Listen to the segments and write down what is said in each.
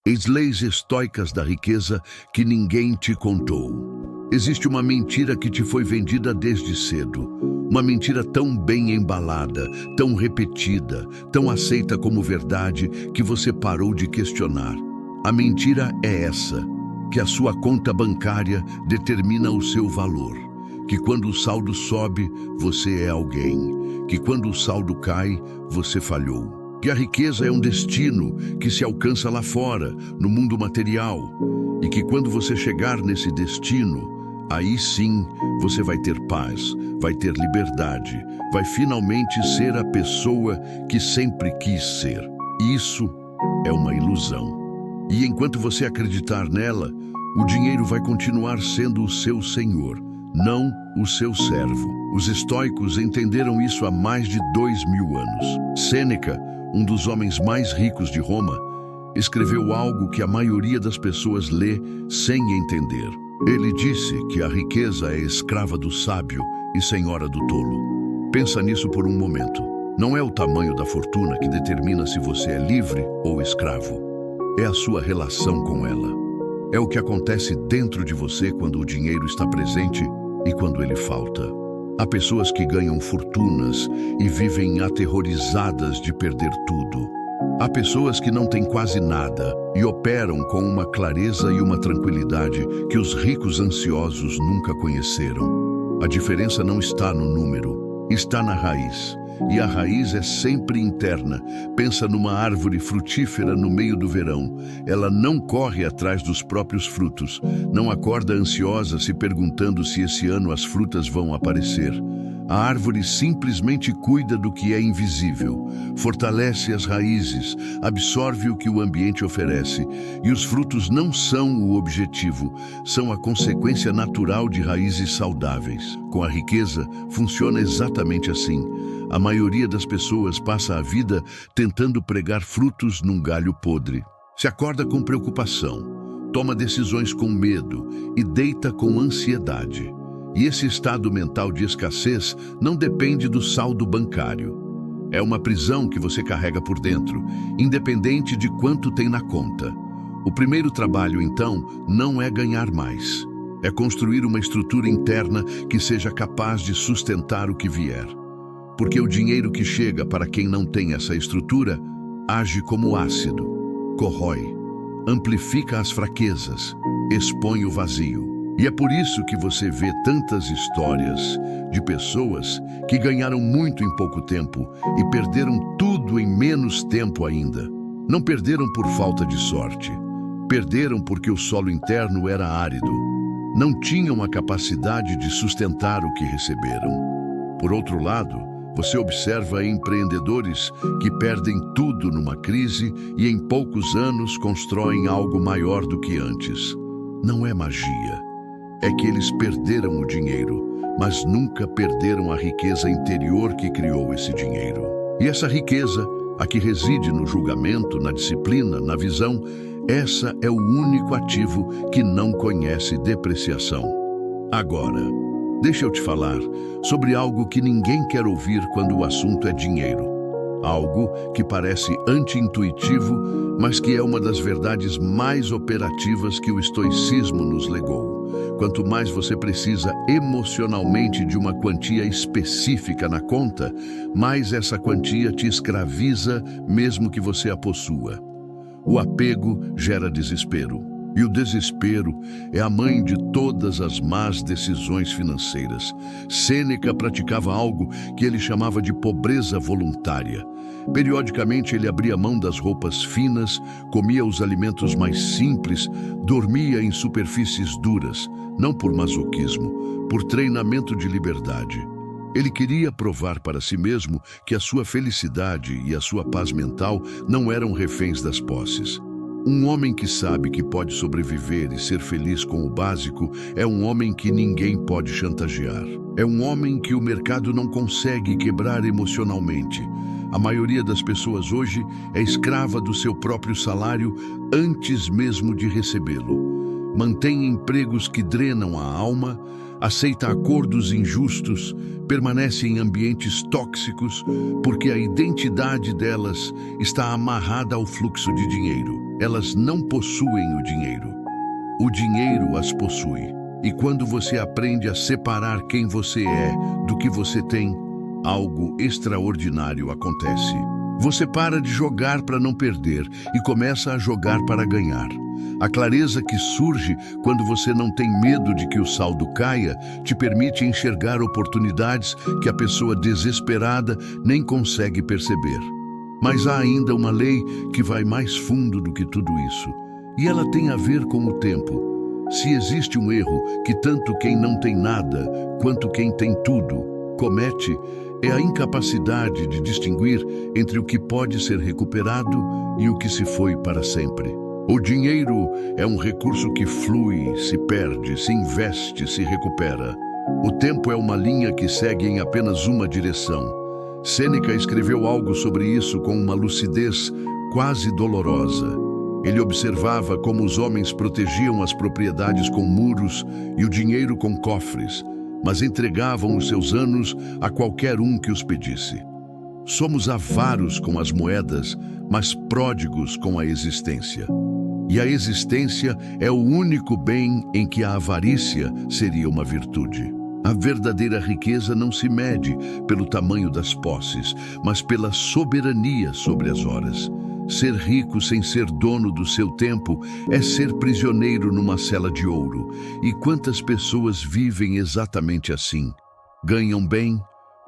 Leis estoicas da riqueza que ninguém te contou. Existe uma mentira que te foi vendida desde cedo. Uma mentira tão bem embalada, tão repetida, tão aceita como verdade que você parou de questionar. A mentira é essa, que a sua conta bancária determina o seu valor. Que quando o saldo sobe, você é alguém. Que quando o saldo cai, você falhou. Que a riqueza é um destino que se alcança lá fora, no mundo material. E que quando você chegar nesse destino, aí sim você vai ter paz, vai ter liberdade, vai finalmente ser a pessoa que sempre quis ser. Isso é uma ilusão. E enquanto você acreditar nela, o dinheiro vai continuar sendo o seu senhor, não o seu servo. Os estoicos entenderam isso há mais de 2000 anos. Sêneca, um dos homens mais ricos de Roma, escreveu algo que a maioria das pessoas lê sem entender. Ele disse que a riqueza é escrava do sábio e senhora do tolo. Pensa nisso por um momento. Não é o tamanho da fortuna que determina se você é livre ou escravo. É a sua relação com ela. É o que acontece dentro de você quando o dinheiro está presente e quando ele falta. Há pessoas que ganham fortunas e vivem aterrorizadas de perder tudo. Há pessoas que não têm quase nada e operam com uma clareza e uma tranquilidade que os ricos ansiosos nunca conheceram. A diferença não está no número, está na raiz. E a raiz é sempre interna. Pensa numa árvore frutífera no meio do verão. Ela não corre atrás dos próprios frutos. Não acorda ansiosa se perguntando se esse ano as frutas vão aparecer. A árvore simplesmente cuida do que é invisível, fortalece as raízes, absorve o que o ambiente oferece. E os frutos não são o objetivo, são a consequência natural de raízes saudáveis. Com a riqueza, funciona exatamente assim. A maioria das pessoas passa a vida tentando pregar frutos num galho podre. Se acorda com preocupação, toma decisões com medo e deita com ansiedade. E esse estado mental de escassez não depende do saldo bancário. É uma prisão que você carrega por dentro, independente de quanto tem na conta. O primeiro trabalho, então, não é ganhar mais. É construir uma estrutura interna que seja capaz de sustentar o que vier. Porque o dinheiro que chega para quem não tem essa estrutura age como ácido, corrói, amplifica as fraquezas, expõe o vazio. E é por isso que você vê tantas histórias de pessoas que ganharam muito em pouco tempo e perderam tudo em menos tempo ainda. Não perderam por falta de sorte. Perderam porque o solo interno era árido. Não tinham a capacidade de sustentar o que receberam. Por outro lado, você observa empreendedores que perdem tudo numa crise e em poucos anos constroem algo maior do que antes. Não é magia. É que eles perderam o dinheiro, mas nunca perderam a riqueza interior que criou esse dinheiro. E essa riqueza, a que reside no julgamento, na disciplina, na visão, essa é o único ativo que não conhece depreciação. Agora, deixa eu te falar sobre algo que ninguém quer ouvir quando o assunto é dinheiro. Algo que parece anti-intuitivo, mas que é uma das verdades mais operativas que o estoicismo nos legou. Quanto mais você precisa emocionalmente de uma quantia específica na conta, mais essa quantia te escraviza mesmo que você a possua. O apego gera desespero. E o desespero é a mãe de todas as más decisões financeiras. Sêneca praticava algo que ele chamava de pobreza voluntária. Periodicamente ele abria mão das roupas finas, comia os alimentos mais simples, dormia em superfícies duras, não por masoquismo, por treinamento de liberdade. Ele queria provar para si mesmo que a sua felicidade e a sua paz mental não eram reféns das posses. Um homem que sabe que pode sobreviver e ser feliz com o básico é um homem que ninguém pode chantagear. É um homem que o mercado não consegue quebrar emocionalmente. A maioria das pessoas hoje é escrava do seu próprio salário antes mesmo de recebê-lo. Mantém empregos que drenam a alma, aceita acordos injustos, permanece em ambientes tóxicos porque a identidade delas está amarrada ao fluxo de dinheiro. Elas não possuem o dinheiro as possui. E quando você aprende a separar quem você é do que você tem, algo extraordinário acontece. Você para de jogar para não perder e começa a jogar para ganhar. A clareza que surge quando você não tem medo de que o saldo caia te permite enxergar oportunidades que a pessoa desesperada nem consegue perceber. Mas há ainda uma lei que vai mais fundo do que tudo isso, e ela tem a ver com o tempo. Se existe um erro que tanto quem não tem nada quanto quem tem tudo comete, é a incapacidade de distinguir entre o que pode ser recuperado e o que se foi para sempre. O dinheiro é um recurso que flui, se perde, se investe, se recupera. O tempo é uma linha que segue em apenas uma direção. Sêneca escreveu algo sobre isso com uma lucidez quase dolorosa. Ele observava como os homens protegiam as propriedades com muros e o dinheiro com cofres, mas entregavam os seus anos a qualquer um que os pedisse. Somos avaros com as moedas, mas pródigos com a existência. E a existência é o único bem em que a avarícia seria uma virtude. A verdadeira riqueza não se mede pelo tamanho das posses, mas pela soberania sobre as horas. Ser rico sem ser dono do seu tempo é ser prisioneiro numa cela de ouro. E quantas pessoas vivem exatamente assim? Ganham bem,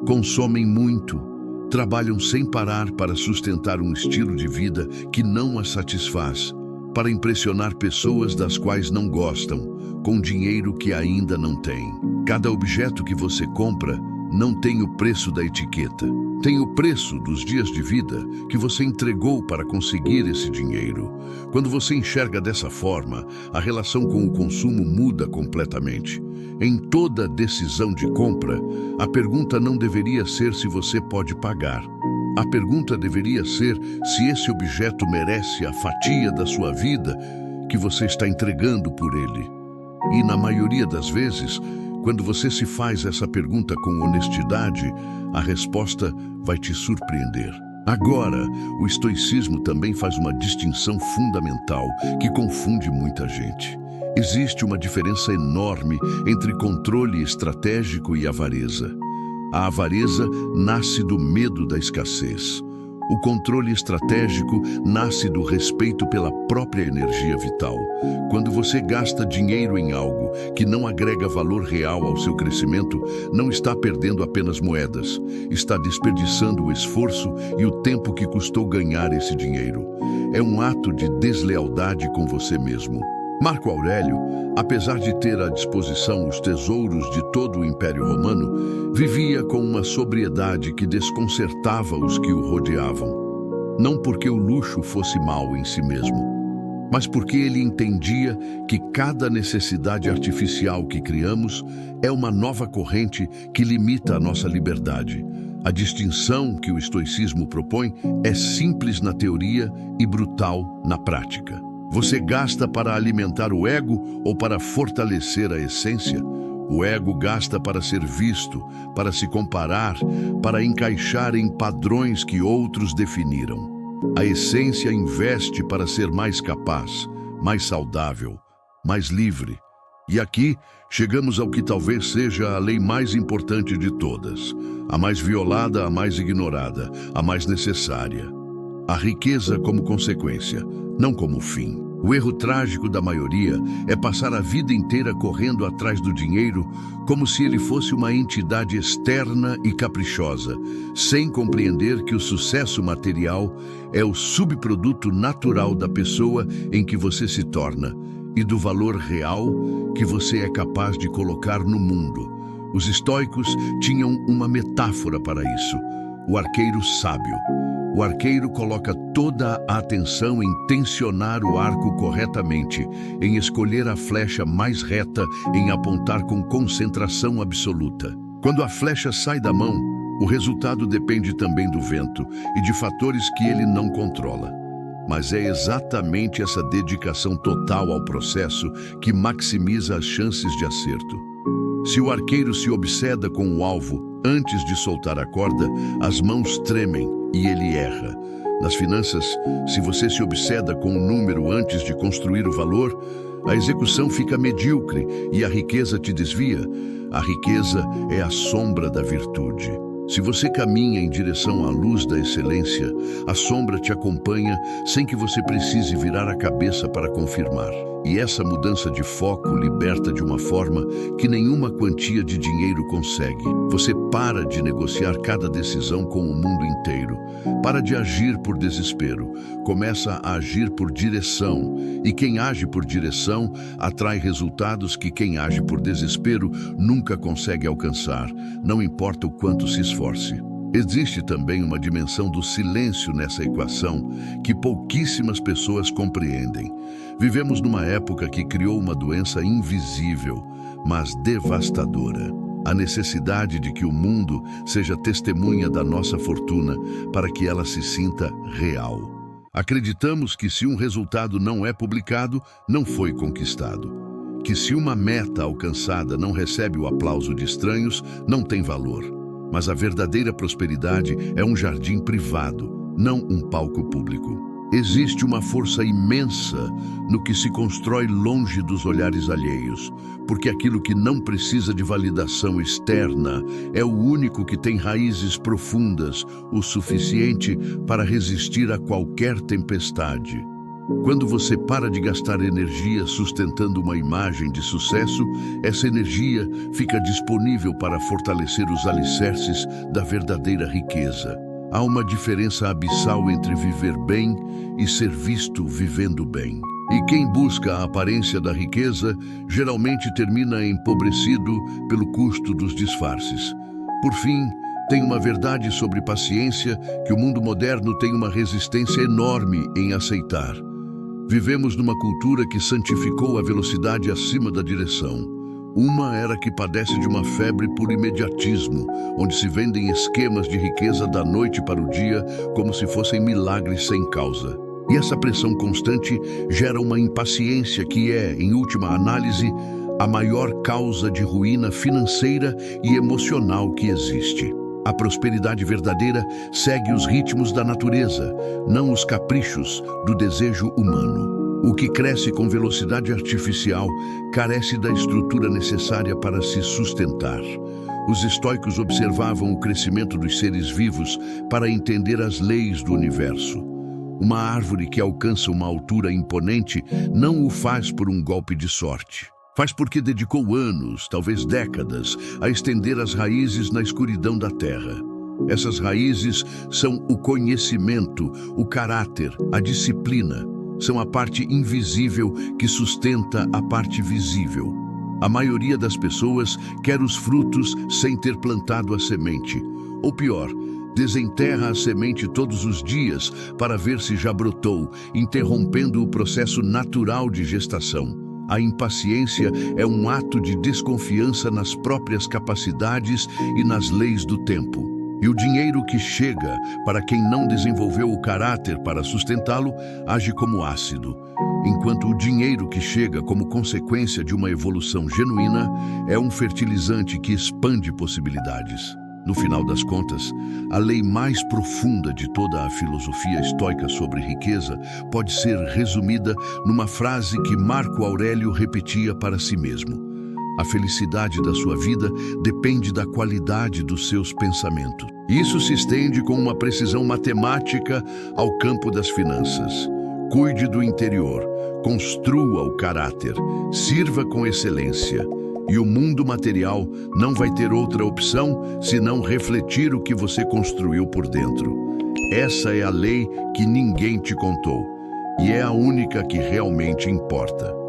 consomem muito, trabalham sem parar para sustentar um estilo de vida que não as satisfaz, para impressionar pessoas das quais não gostam, com dinheiro que ainda não têm. Cada objeto que você compra não tem o preço da etiqueta. Tem o preço dos dias de vida que você entregou para conseguir esse dinheiro. Quando você enxerga dessa forma, a relação com o consumo muda completamente. Em toda decisão de compra, a pergunta não deveria ser se você pode pagar. A pergunta deveria ser se esse objeto merece a fatia da sua vida que você está entregando por ele. E na maioria das vezes, quando você se faz essa pergunta com honestidade, a resposta vai te surpreender. Agora, o estoicismo também faz uma distinção fundamental que confunde muita gente. Existe uma diferença enorme entre controle estratégico e avareza. A avareza nasce do medo da escassez. O controle estratégico nasce do respeito pela própria energia vital. Quando você gasta dinheiro em algo que não agrega valor real ao seu crescimento, não está perdendo apenas moedas, está desperdiçando o esforço e o tempo que custou ganhar esse dinheiro. É um ato de deslealdade com você mesmo. Marco Aurélio, apesar de ter à disposição os tesouros de todo o Império Romano, vivia com uma sobriedade que desconcertava os que o rodeavam. Não porque o luxo fosse mau em si mesmo, mas porque ele entendia que cada necessidade artificial que criamos é uma nova corrente que limita a nossa liberdade. A distinção que o estoicismo propõe é simples na teoria e brutal na prática. Você gasta para alimentar o ego ou para fortalecer a essência? O ego gasta para ser visto, para se comparar, para encaixar em padrões que outros definiram. A essência investe para ser mais capaz, mais saudável, mais livre. E aqui chegamos ao que talvez seja a lei mais importante de todas, a mais violada, a mais ignorada, a mais necessária. A riqueza como consequência, não como fim. O erro trágico da maioria é passar a vida inteira correndo atrás do dinheiro como se ele fosse uma entidade externa e caprichosa, sem compreender que o sucesso material é o subproduto natural da pessoa em que você se torna e do valor real que você é capaz de colocar no mundo. Os estoicos tinham uma metáfora para isso: o arqueiro sábio. O arqueiro coloca toda a atenção em tensionar o arco corretamente, em escolher a flecha mais reta, em apontar com concentração absoluta. Quando a flecha sai da mão, o resultado depende também do vento e de fatores que ele não controla. Mas é exatamente essa dedicação total ao processo que maximiza as chances de acerto. Se o arqueiro se obseda com o alvo antes de soltar a corda, as mãos tremem e ele erra. Nas finanças, se você se obseda com o número antes de construir o valor, a execução fica medíocre e a riqueza te desvia. A riqueza é a sombra da virtude. Se você caminha em direção à luz da excelência, a sombra te acompanha sem que você precise virar a cabeça para confirmar. E essa mudança de foco liberta de uma forma que nenhuma quantia de dinheiro consegue. Você para de negociar cada decisão com o mundo inteiro. Para de agir por desespero. Começa a agir por direção. E quem age por direção atrai resultados que quem age por desespero nunca consegue alcançar, não importa o quanto se esforce. Existe também uma dimensão do silêncio nessa equação que pouquíssimas pessoas compreendem. Vivemos numa época que criou uma doença invisível, mas devastadora. A necessidade de que o mundo seja testemunha da nossa fortuna para que ela se sinta real. Acreditamos que se um resultado não é publicado, não foi conquistado. Que se uma meta alcançada não recebe o aplauso de estranhos, não tem valor. Mas a verdadeira prosperidade é um jardim privado, não um palco público. Existe uma força imensa no que se constrói longe dos olhares alheios, porque aquilo que não precisa de validação externa é o único que tem raízes profundas, o suficiente para resistir a qualquer tempestade. Quando você para de gastar energia sustentando uma imagem de sucesso, essa energia fica disponível para fortalecer os alicerces da verdadeira riqueza. Há uma diferença abissal entre viver bem e ser visto vivendo bem. E quem busca a aparência da riqueza geralmente termina empobrecido pelo custo dos disfarces. Por fim, tem uma verdade sobre paciência que o mundo moderno tem uma resistência enorme em aceitar. Vivemos numa cultura que santificou a velocidade acima da direção. Uma era que padece de uma febre por imediatismo, onde se vendem esquemas de riqueza da noite para o dia como se fossem milagres sem causa. E essa pressão constante gera uma impaciência que é, em última análise, a maior causa de ruína financeira e emocional que existe. A prosperidade verdadeira segue os ritmos da natureza, não os caprichos do desejo humano. O que cresce com velocidade artificial carece da estrutura necessária para se sustentar. Os estoicos observavam o crescimento dos seres vivos para entender as leis do universo. Uma árvore que alcança uma altura imponente não o faz por um golpe de sorte. Faz porque dedicou anos, talvez décadas, a estender as raízes na escuridão da terra. Essas raízes são o conhecimento, o caráter, a disciplina. São a parte invisível que sustenta a parte visível. A maioria das pessoas quer os frutos sem ter plantado a semente. Ou pior, desenterra a semente todos os dias para ver se já brotou, interrompendo o processo natural de gestação. A impaciência é um ato de desconfiança nas próprias capacidades e nas leis do tempo. E o dinheiro que chega para quem não desenvolveu o caráter para sustentá-lo age como ácido, enquanto o dinheiro que chega como consequência de uma evolução genuína é um fertilizante que expande possibilidades. No final das contas, a lei mais profunda de toda a filosofia estoica sobre riqueza pode ser resumida numa frase que Marco Aurélio repetia para si mesmo: a felicidade da sua vida depende da qualidade dos seus pensamentos. Isso se estende com uma precisão matemática ao campo das finanças. Cuide do interior, construa o caráter, sirva com excelência. E o mundo material não vai ter outra opção senão refletir o que você construiu por dentro. Essa é a lei que ninguém te contou, e é a única que realmente importa.